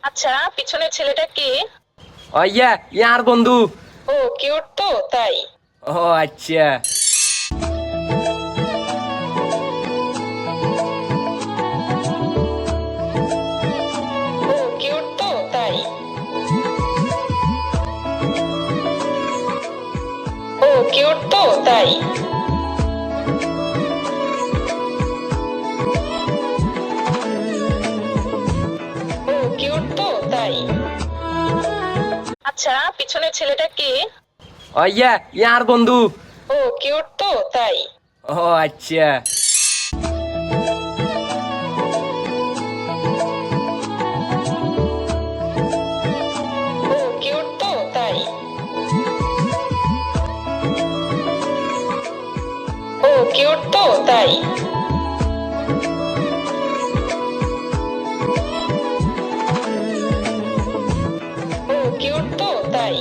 আচ্ছা, পিছনের ছেলেটা কে? ও ইয়ার বন্ধু। ও কিউট তো তাই। ও আচ্ছা। ও কিউট তো তাই। ও কিউট তো তাই। ও কিউট তো তাই। আচ্ছা, পিছনের ছেলেটা কে? ও ইয়ার বন্ধু। ও কিউট তো তাই। ও আচ্ছা। ও কিউট তো তাই। ও কিউট তো তাই। ও কিউট তো তাই।